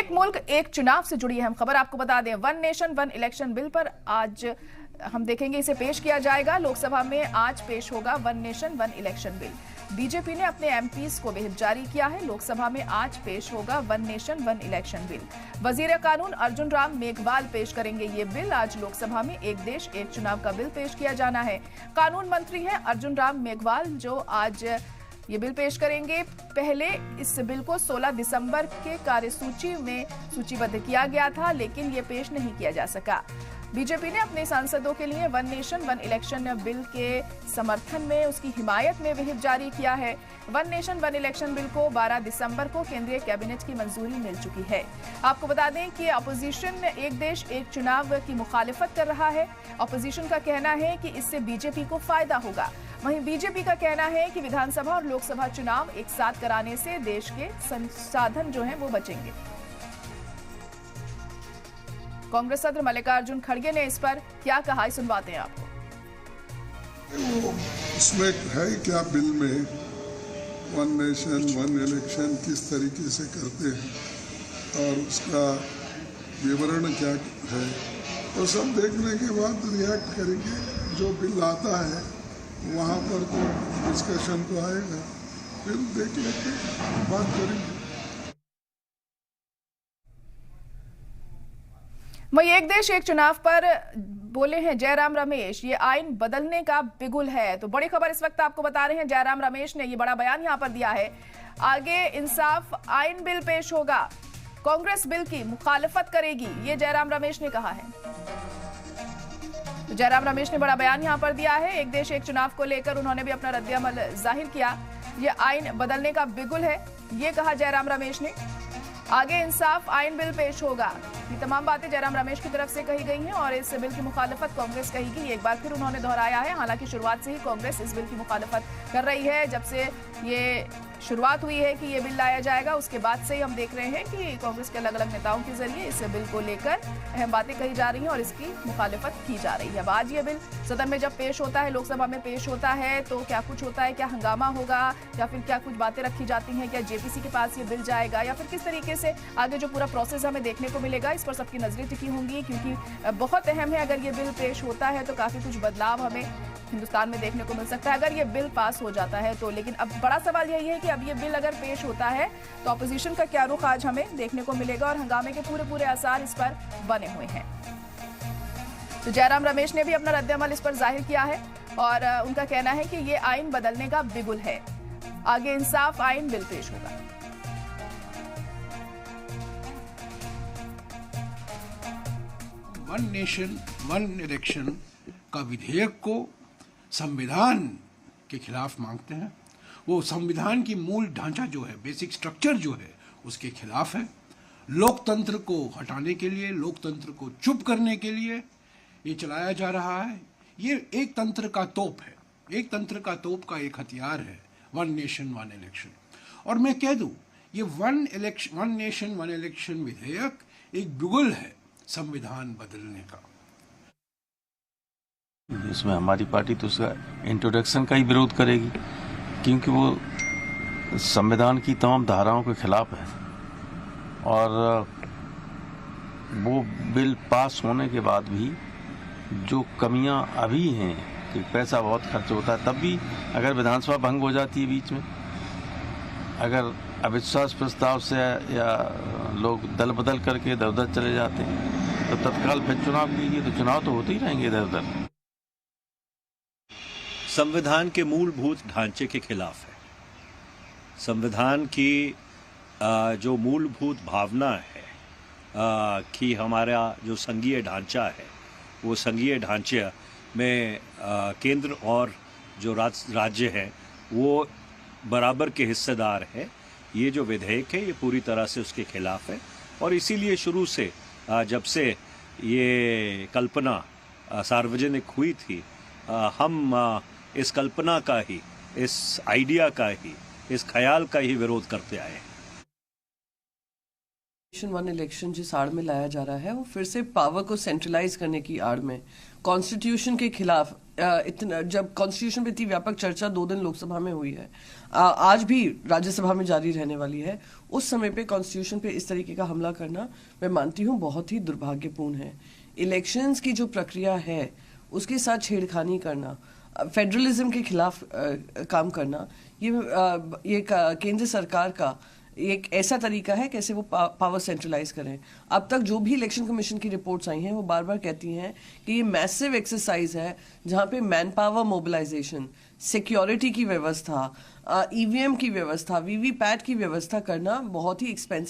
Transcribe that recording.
एक मुल्क एक चुनाव से जुड़ी अहम खबर आपको बता दें। One nation one election bill पर आज हम देखेंगे, इसे पेश किया जाएगा। लोकसभा में आज पेश होगा one nation one election bill. BJP ने अपने एमपीज को व्हिप जारी किया है। लोकसभा में आज पेश होगा one nation one election bill. वजीर कानून अर्जुन राम मेघवाल पेश करेंगे ये बिल। आज लोकसभा में एक देश एक चुनाव का बिल पेश किया जाना है। कानून मंत्री हैं अर्जुन राम मेघवाल, जो आज ये बिल पेश करेंगे। पहले इस बिल को 16 दिसंबर के कार्यसूची में सूचीबद्ध किया गया था, लेकिन ये पेश नहीं किया जा सका। बीजेपी ने अपने सांसदों के लिए one nation one election bill के समर्थन में, उसकी हिमायत में व्हिप जारी किया है। One nation one election bill को 12 दिसंबर को केंद्रीय कैबिनेट की मंजूरी मिल चुकी है। आपको बता दें कि अपोजिशन एक देश एक चुनाव की मुखालिफत कर रहा है। अपोजिशन का कहना है कि इससे बीजेपी को फायदा होगा। वहीं बीजेपी का कहना है कि विधानसभा और लोकसभा चुनाव एक साथ कराने से देश के संसाधन जो हैं वो बचेंगे। कांग्रेस सदस्य मल्लिकार्जुन खड़गे ने इस पर क्या कहा, सुनवाते हैं आपको। इसमें है क्या बिल में वन नेशन वन इलेक्शन किस तरीके से करते हैं और उसका विवरण क्या है, तो सब देखने के बाद रिएक्ट करेंगे। जो बिल आता है वहाँ पर तो डिस्कशन तो आएगा, फिर देख लेते बात करेंगे। वहीं एक देश एक चुनाव पर बोले हैं जयराम रमेश, ये आइन बदलने का बिगुल है। तो बड़ी खबर इस वक्त आपको बता रहे हैं, जयराम रमेश ने ये बड़ा बयान यहां पर दिया है। आगे इंसाफ आइन बिल पेश होगा, कांग्रेस बिल की मुखालिफत करेगी, ये जयराम रमेश ने कहा है। तो जयराम रमेश ने बड़ा बयान यहां पर दिया है। एक देश एक चुनाव को लेकर उन्होंने भी अपना रद्द-ए-अमल जाहिर किया। ये आइन बदलने का बिगुल है, ये कहा जयराम रमेश ने। आगे इंसाफ आइन बिल पेश होगा, ये तमाम बातें जयराम रमेश की तरफ से कही गई हैं और इस बिल की मुखालिफत कांग्रेस कहेगी, एक बार फिर उन्होंने दोहराया है। हालांकि शुरुआत से ही कांग्रेस इस बिल की मुखालिफत कर रही है। जब से ये शुरुआत हुई है कि ये बिल लाया जाएगा, उसके बाद से ही हम देख रहे हैं कि कांग्रेस के अलग अलग नेताओं के जरिए इस बिल को लेकर अहम बातें कही जा रही हैं और इसकी मुखालिफत की जा रही है। अब आज ये बिल सदन में जब पेश होता है, लोकसभा में पेश होता है, तो क्या कुछ होता है, क्या हंगामा होगा या फिर क्या कुछ बातें रखी जाती हैं, क्या जेपीसी के पास ये बिल जाएगा या फिर किस तरीके से आगे जो पूरा प्रोसेस हमें देखने को मिलेगा, इस पर सबकी नजरें टिकी होंगी। क्योंकि बहुत अहम है, अगर ये बिल पेश होता है तो काफी कुछ बदलाव हमें हिंदुस्तान में देखने को मिल सकता है अगर ये बिल पास हो जाता है तो। लेकिन अब बड़ा सवाल यही है कि अब ये बिल अगर पेश होता है तो अपोजिशन का क्या रुख आज हमें देखने को मिलेगा और हंगामे के पूरे आसार इस पर बने हुए हैं। तो जयराम रमेश ने भी अपना रद्द-ए-अमल इस पर जाहिर किया है और उनका कहना है कि ये आइन बदलने का बिगुल है। आगे इंसाफ आइन बिल पेश होगा। वन नेशन वन इलेक्शन का विधेयक को संविधान के खिलाफ मांगते हैं। वो संविधान की मूल ढांचा जो है, बेसिक स्ट्रक्चर जो है, उसके खिलाफ है। लोकतंत्र को हटाने के लिए, लोकतंत्र को चुप करने के लिए ये चलाया जा रहा है। ये एक तंत्र का तोप है, एक तंत्र का तोप का एक हथियार है वन नेशन वन इलेक्शन। और मैं कह दूं, ये वन नेशन वन इलेक्शन विधेयक एक बिगुल है संविधान बदलने का। इसमें हमारी पार्टी तो उसका इंट्रोडक्शन का ही विरोध करेगी, क्योंकि वो संविधान की तमाम धाराओं के खिलाफ है। और वो बिल पास होने के बाद भी जो कमियां अभी हैं कि पैसा बहुत खर्च होता है, तब भी अगर विधानसभा भंग हो जाती है बीच में, अगर अविश्वास प्रस्ताव से या लोग दल बदल करके इधर उधर चले जाते हैं, तो तत्काल फिर चुनाव कीजिए, तो चुनाव तो होते ही रहेंगे इधर उधर। संविधान के मूलभूत ढांचे के खिलाफ है। संविधान की जो मूलभूत भावना है कि हमारा जो संघीय ढांचा है, वो संघीय ढांचे में केंद्र और जो राज्य हैं वो बराबर के हिस्सेदार हैं। ये जो विधेयक है ये पूरी तरह से उसके खिलाफ है और इसीलिए शुरू से जब से ये कल्पना सार्वजनिक हुई थी, हम इस कल्पना का ही, इस आइडिया का ही, इस ख्याल का ही विरोध करते आए हैं। वन इलेक्शन जिस आड़ में लाया जा रहा है वो फिर से पावर को सेंट्रलाइज करने की आड़ में कॉन्स्टिट्यूशन के खिलाफ इतना, जब कॉन्स्टिट्यूशन पे इतनी व्यापक चर्चा 2 दिन लोकसभा में हुई है, आज भी राज्यसभा में जारी रहने वाली है, उस समय पे कॉन्स्टिट्यूशन पे इस तरीके का हमला करना मैं मानती हूँ बहुत ही दुर्भाग्यपूर्ण है। इलेक्शंस की जो प्रक्रिया है उसके साथ छेड़खानी करना, फेडरलिज्म के खिलाफ काम करना, ये केंद्र सरकार का एक ऐसा तरीका है कैसे वो पावर सेंट्रलाइज करें। अब तक जो भी इलेक्शन कमीशन की रिपोर्ट्स आई हैं वो बार बार कहती हैं कि ये मैसिव एक्सरसाइज है जहाँ पे मैन पावर मोबिलाइजेशन, सिक्योरिटी की व्यवस्था, ईवीएम की व्यवस्था, वीवीपैट की व्यवस्था करना बहुत ही एक्सपेंसिव